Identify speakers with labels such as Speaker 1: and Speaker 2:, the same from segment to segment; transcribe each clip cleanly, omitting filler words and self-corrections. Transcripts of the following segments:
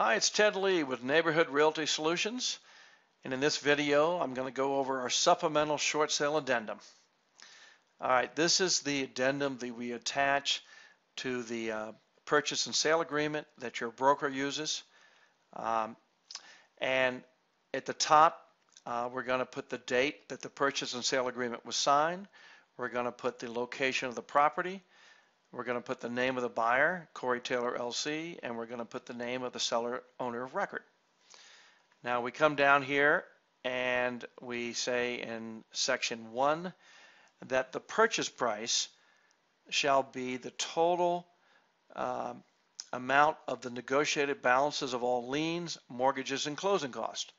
Speaker 1: Hi, it's Ted Lee with Neighborhood Realty Solutions, and in this video I'm going to go over our supplemental short sale addendum. Alright, this is the addendum that we attach to the purchase and sale agreement that your broker uses, and at the top we're going to put the date that the purchase and sale agreement was signed. We're going to put the location of the property. We're going to put the name of the buyer, Corey Taylor LC, and we're going to put the name of the seller owner of record. Now we come down here and we say in section 1 that the purchase price shall be the total amount of the negotiated balances of all liens, mortgages, and closing costs,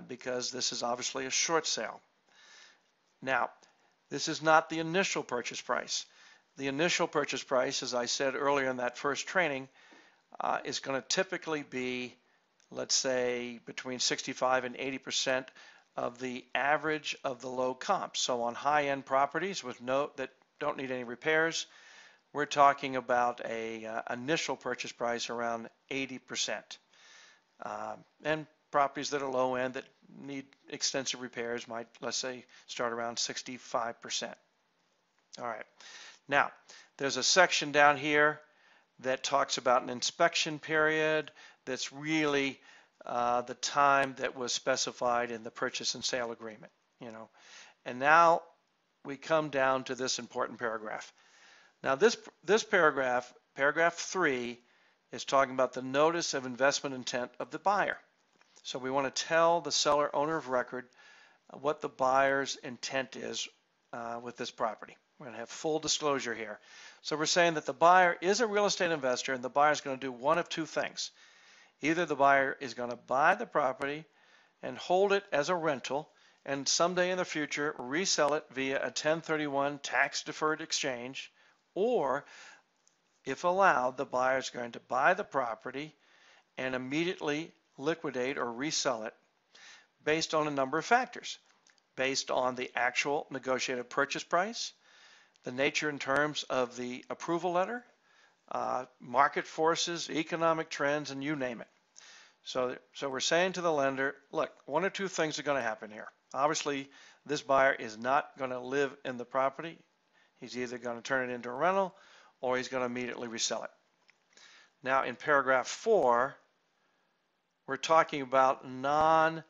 Speaker 1: because this is obviously a short sale. Now, this is not the initial purchase price. The initial purchase price, as I said earlier in that first training, is going to typically be, let's say, between 65 and 80% of the average of the low comps. So on high-end properties that don't need any repairs, we're talking about a initial purchase price around 80%. And properties that are low-end that need extensive repairs might, let's say, start around 65%. All right. Now, there's a section down here that talks about an inspection period that's really the time that was specified in the purchase and sale agreement, And now we come down to this important paragraph. Now this paragraph, paragraph 3, is talking about the notice of investment intent of the buyer. So we want to tell the seller owner of record what the buyer's intent is with this property. We're going to have full disclosure here. So we're saying that the buyer is a real estate investor, and the buyer is going to do one of two things. Either the buyer is going to buy the property and hold it as a rental and someday in the future resell it via a 1031 tax-deferred exchange, or if allowed, the buyer is going to buy the property and immediately liquidate or resell it based on a number of factors. Based on the actual negotiated purchase price, the nature and terms of the approval letter, market forces, economic trends, and you name it. So we're saying to the lender, look, one or two things are going to happen here. Obviously, this buyer is not going to live in the property. He's either going to turn it into a rental or he's going to immediately resell it. Now, in paragraph 4, we're talking about non-GSE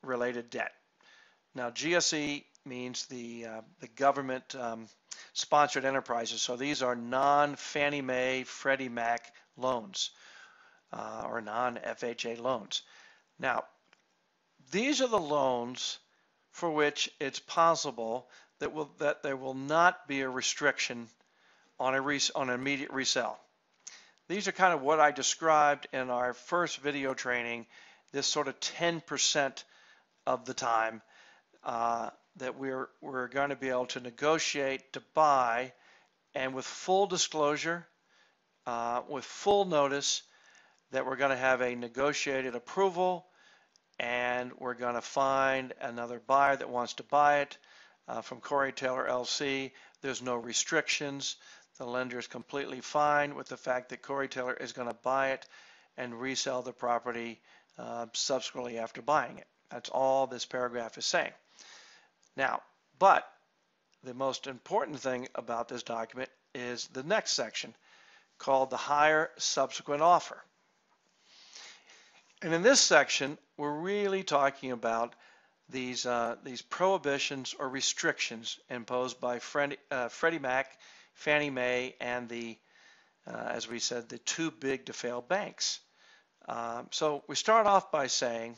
Speaker 1: related debt. Now, GSE means the government sponsored enterprises. So these are non-Fannie Mae, Freddie Mac loans or non-FHA loans. Now, these are the loans for which it's possible that there will not be a restriction on an immediate resale. These are kind of what I described in our first video training, this sort of 10% of the time that we're going to be able to negotiate to buy, and with full disclosure, with full notice that we're going to have a negotiated approval and we're going to find another buyer that wants to buy it from Corey Taylor LC. There's no restrictions. The lender is completely fine with the fact that Corey Taylor is going to buy it and resell the property subsequently after buying it. That's all this paragraph is saying. Now, but the most important thing about this document is the next section called the higher subsequent offer. And in this section, we're really talking about these prohibitions or restrictions imposed by Freddie Mac, Fannie Mae, and as we said, the too big to fail banks. So we start off by saying,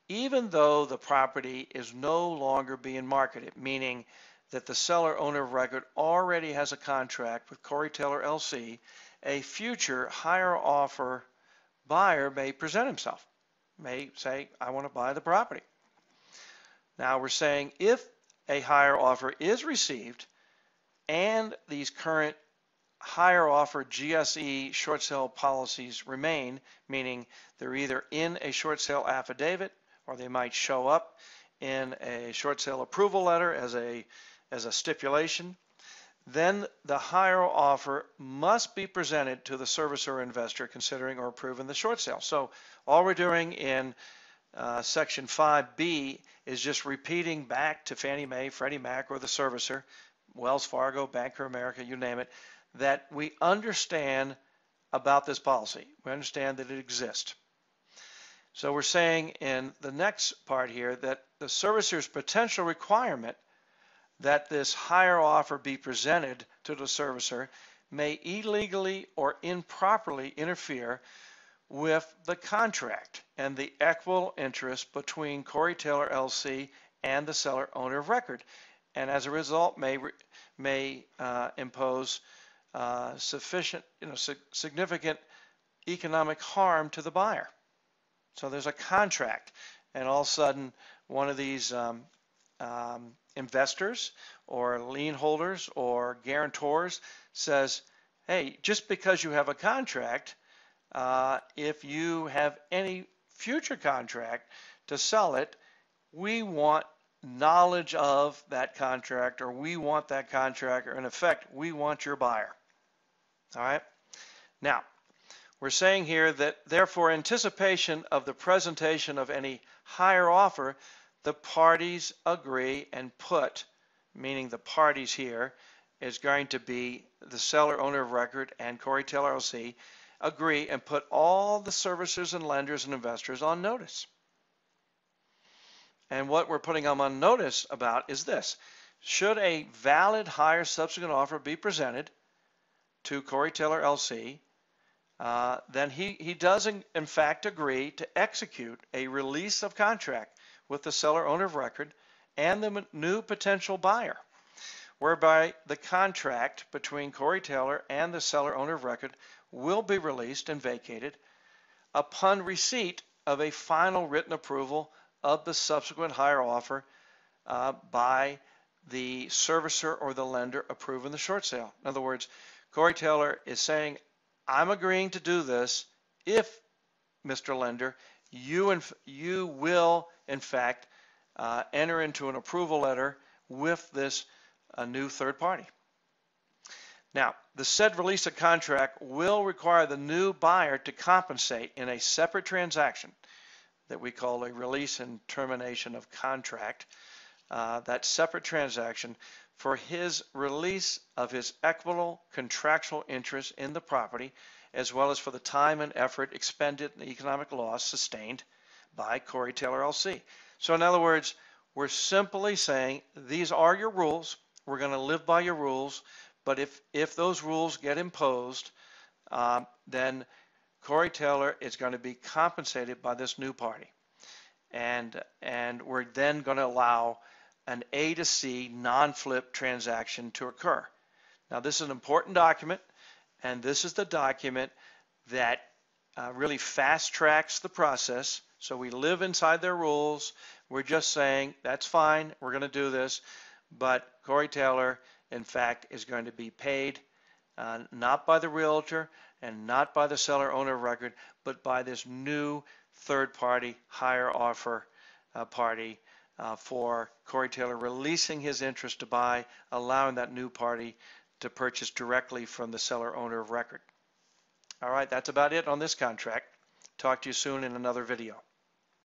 Speaker 1: even though the property is no longer being marketed, meaning that the seller owner of record already has a contract with Corey Taylor LC, a future higher offer buyer may present himself, may say, I want to buy the property. Now we're saying if a higher offer is received and these current higher offer GSE short sale policies remain, meaning they're either in a short sale affidavit or they might show up in a short sale approval letter as a stipulation, then the higher offer must be presented to the servicer or investor considering or approving the short sale. So all we're doing in Section 5B is just repeating back to Fannie Mae, Freddie Mac, or the servicer, Wells Fargo, Bank of America, you name it, that we understand about this policy. We understand that it exists. So we're saying in the next part here that the servicer's potential requirement that this higher offer be presented to the servicer may illegally or improperly interfere with the contract and the equitable interest between Corey Taylor LC and the seller owner of record, and as a result may impose significant economic harm to the buyer. So there's a contract, and all of a sudden one of these investors or lien holders or guarantors says, hey, just because you have a contract, if you have any future contract to sell it, we want knowledge of that contract, or we want that contract, or in effect, we want your buyer. All right? Now, we're saying here that therefore anticipation of the presentation of any higher offer, the parties agree and put, meaning the parties here is going to be the seller owner of record and Corey Taylor LC, agree and put all the servicers and lenders and investors on notice. And what we're putting them on notice about is this: should a valid higher subsequent offer be presented to Corey Taylor LC, then he does in fact agree to execute a release of contract with the seller owner of record and the new potential buyer, whereby the contract between Corey Taylor and the seller owner of record will be released and vacated upon receipt of a final written approval of the subsequent higher offer by the servicer or the lender approving the short sale. In other words, Corey Taylor is saying, I'm agreeing to do this if, Mr. Lender, you will in fact enter into an approval letter with this new third party. Now, the said release of contract will require the new buyer to compensate in a separate transaction that we call a release and termination of contract, that separate transaction for his release of his equitable contractual interest in the property, as well as for the time and effort expended and the economic loss sustained by Corey Taylor LC. So in other words, we're simply saying these are your rules. We're going to live by your rules. But if those rules get imposed, then Corey Taylor is going to be compensated by this new party. And we're then going to allow an A to C non-flip transaction to occur. Now, this is an important document, and this is the document that really fast tracks the process. So we live inside their rules. We're just saying, that's fine, we're going to do this. But Corey Taylor, in fact, is going to be paid not by the realtor and not by the seller owner of record, but by this new third party higher offer party for Corey Taylor releasing his interest to buy, allowing that new party to purchase directly from the seller owner of record. All right, that's about it on this contract. Talk to you soon in another video.